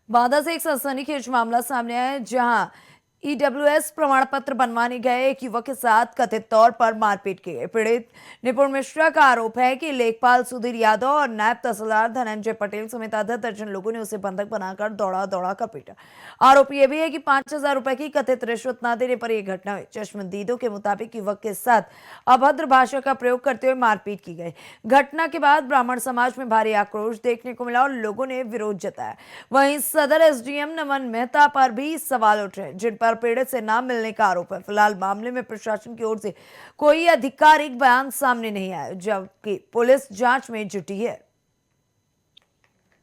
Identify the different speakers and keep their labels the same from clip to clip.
Speaker 1: बांदा से एक सनसनीखेज मामला सामने आया है, जहां ईडब्ल्यूएस प्रमाण पत्र बनवाने गए एक युवक के साथ कथित तौर पर मारपीट की गई। पीड़ित निपुण मिश्रा का आरोप है कि लेखपाल सुधीर यादव और नायब तहसीलदार धनंजय पटेल समेत आधा दर्जन लोगों ने उसे बंधक बनाकर दौड़ा दौड़ा कर पीटा। आरोप यह भी है कि 5,000 रुपए की कथित रिश्वत न देने पर यह घटना हुई। चश्मदीदों के मुताबिक युवक के साथ अभद्र भाषा का प्रयोग करते हुए मारपीट की गई। घटना के बाद ब्राह्मण समाज में भारी आक्रोश देखने को मिला और लोगों ने विरोध जताया। वहीं सदर एसडीएम नमन मेहता पर भी सवाल उठे, जिन पर पीड़ित से नाम मिलने का आरोप है। फिलहाल मामले में प्रशासन की ओर से कोई आधिकारिक बयान सामने नहीं आया, जबकि पुलिस जांच में जुटी है।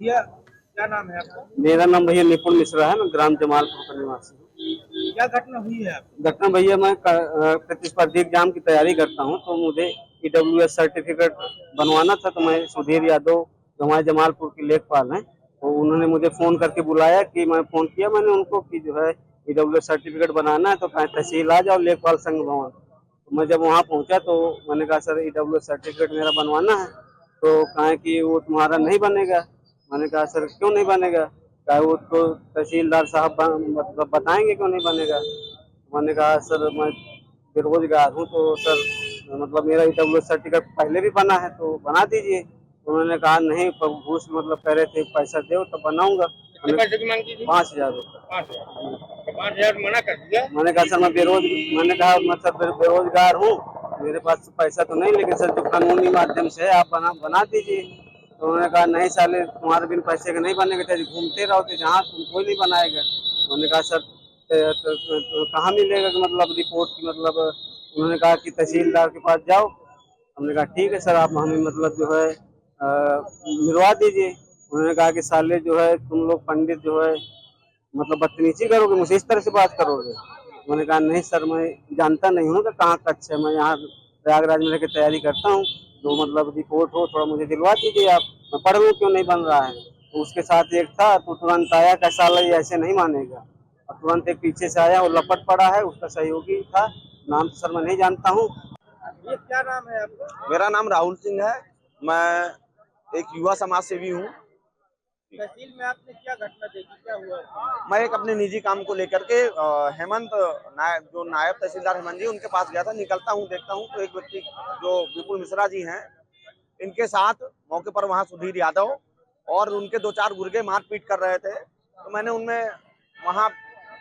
Speaker 2: क्या नाम है आपका?
Speaker 3: मेरा नाम भैया निपुण मिश्रा है। मैं ग्राम जमालपुर का निवासी हूँ।
Speaker 2: क्या घटना हुई है आपकी?
Speaker 3: घटना भैया, मैं प्रतिस्पर्धी एग्जाम की तैयारी करता हूँ, तो मुझे ईडब्ल्यूएस सर्टिफिकेट बनवाना था। तो मैं सुधीर यादव, जो हमारे जमालपुर के लेखपाल हैं, तो उन्होंने मुझे फोन करके बुलाया कि मैं फोन किया मैंने उनको कि जो है ईडब्ल्यूएस सर्टिफिकेट बनाना है, तो कहीं तहसील आ जाओ, लेखपाल संघ भवन। तो मैं जब वहाँ पहुँचा तो मैंने कहा सर ईडब्ल्यूएस सर्टिफिकेट मेरा बनवाना है। तो कहा कि वो तुम्हारा नहीं बनेगा। मैंने कहा सर क्यों नहीं बनेगा? क्या वो तो तहसीलदार साहब मतलब बताएंगे क्यों नहीं बनेगा। मैंने कहा सर मैं बेरोजगार हूँ, तो सर मतलब मेरा ईडब्ल्यूएस सर्टिफिकेट पहले भी बना है तो बना दीजिए। तो उन्होंने कहा नहीं, घूस मतलब कह रहे थे पैसा दो तब बनाऊंगा।
Speaker 2: कितने पैसे की मांग की थी?
Speaker 3: 5,000 रुपये।
Speaker 2: 5,000 मना कर दिया।
Speaker 3: मैंने कहा सर मैंने कहा मैं सर बेरोजगार हूँ, मेरे पास पैसा तो नहीं, लेकिन सर जो कानूनी माध्यम से है आप बना दीजिए। तो उन्होंने कहा नहीं साले तुम्हारे बिन पैसे के नहीं बनेगा, चाहे घूमते रहो तो जहाँ तुम कोई नहीं बनाएगा। उन्होंने कहा सर तो कहाँ मिलेगा कि मतलब रिपोर्ट की मतलब। उन्होंने कहा कि तहसीलदार के पास जाओ। हमने कहा ठीक है सर, आप हमें मतलब जो है मिलवा दीजिए। उन्होंने कहा कि साले जो है तुम लोग पंडित जो है मतलब बदतमीजी करोगे, मुझे इस तरह से बात करोगे। मैंने कहा नहीं सर, मैं जानता नहीं हूँ कि कहाँ कच्छ है, मैं यहाँ प्रयागराज में रहकर तैयारी करता हूँ। जो मतलब रिपोर्ट हो थोड़ा मुझे दिलवा दीजिए आप, मैं पढ़ लूँ क्यों नहीं बन रहा है। तो उसके साथ एक था तो तुरंत आया, कैसा साला ये ऐसे नहीं मानेगा। और तुरंत एक पीछे से आया, वो लपट पड़ा है, उसका सहयोगी था, नाम तो सर मैं नहीं जानता हूँ।
Speaker 2: ये क्या नाम है आपका?
Speaker 4: मेरा नाम राहुल सिंह है। मैं एक युवा समाज सेवी हूँ।
Speaker 2: तहसील में आपने क्या घटना देखी, क्या हुआ?
Speaker 4: मैं एक अपने निजी काम को लेकर के हेमंत जो नायब तहसीलदार हेमंत जी उनके पास गया था। निकलता हूँ देखता हूँ तो एक व्यक्ति जो विपुल मिश्रा जी हैं, इनके साथ मौके पर वहाँ सुधीर यादव और उनके 2-4 गुर्गे मारपीट कर रहे थे। तो मैंने उनमें वहाँ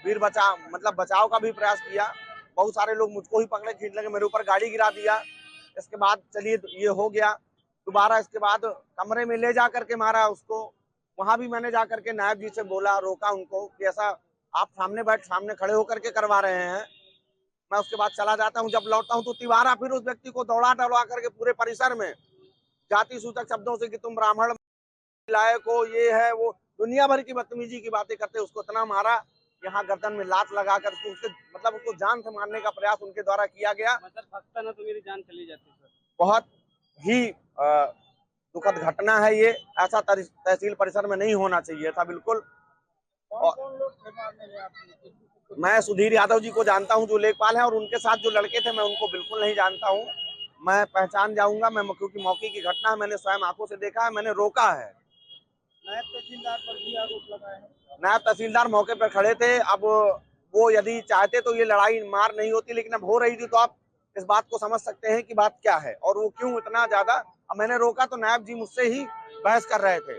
Speaker 4: बचाव का भी प्रयास किया। बहुत सारे लोग मुझको ही पकड़े, खींच लगे, मेरे ऊपर गाड़ी गिरा दिया। इसके बाद चलिए ये हो गया। दोबारा इसके बाद कमरे में ले जा करके मारा उसको। वहां भी मैंने जा करके नायब जी से बोला, रोका उनको कि ऐसा आप सामने खड़े होकर के करवा रहे हैं। मैं उसके बाद चला जाता हूँ। जब लौटता हूँ तो तिवारा फिर उस व्यक्ति को दौड़ा करके पूरे परिसर में जाति सूचक शब्दों से कि तुम ब्राह्मण लायक हो, ये है वो, दुनिया भर की बदतमीजी की बातें करते उसको इतना मारा। यहाँ गर्दन में लात लगा कर उसको जान से मारने का प्रयास उनके द्वारा किया गया।
Speaker 3: फंसता ना तो मेरी जान चली जाती सर।
Speaker 4: बहुत ही दुखद घटना है ये। ऐसा तहसील परिसर में नहीं होना चाहिए था बिल्कुल।
Speaker 2: कौन लोग थे मारने में आपने?
Speaker 4: मैं सुधीर यादव जी को जानता हूं जो लेखपाल हैं, और उनके साथ जो लड़के थे मैं उनको बिल्कुल नहीं जानता हूं। मैं पहचान जाऊंगा क्योंकि मौके की घटना है, मैंने स्वयं आंखों से देखा है, मैंने रोका है।
Speaker 2: नायब तहसीलदार पर भी आरोप लगाए हैं।
Speaker 4: नायब तहसीलदार मौके पर खड़े थे। अब वो यदि चाहते तो ये लड़ाई मार नहीं होती, लेकिन अब हो रही थी तो आप इस बात को समझ सकते हैं कि बात क्या है और वो क्यों इतना ज्यादा। अब मैंने रोका तो नायब जी मुझसे ही बहस कर रहे थे।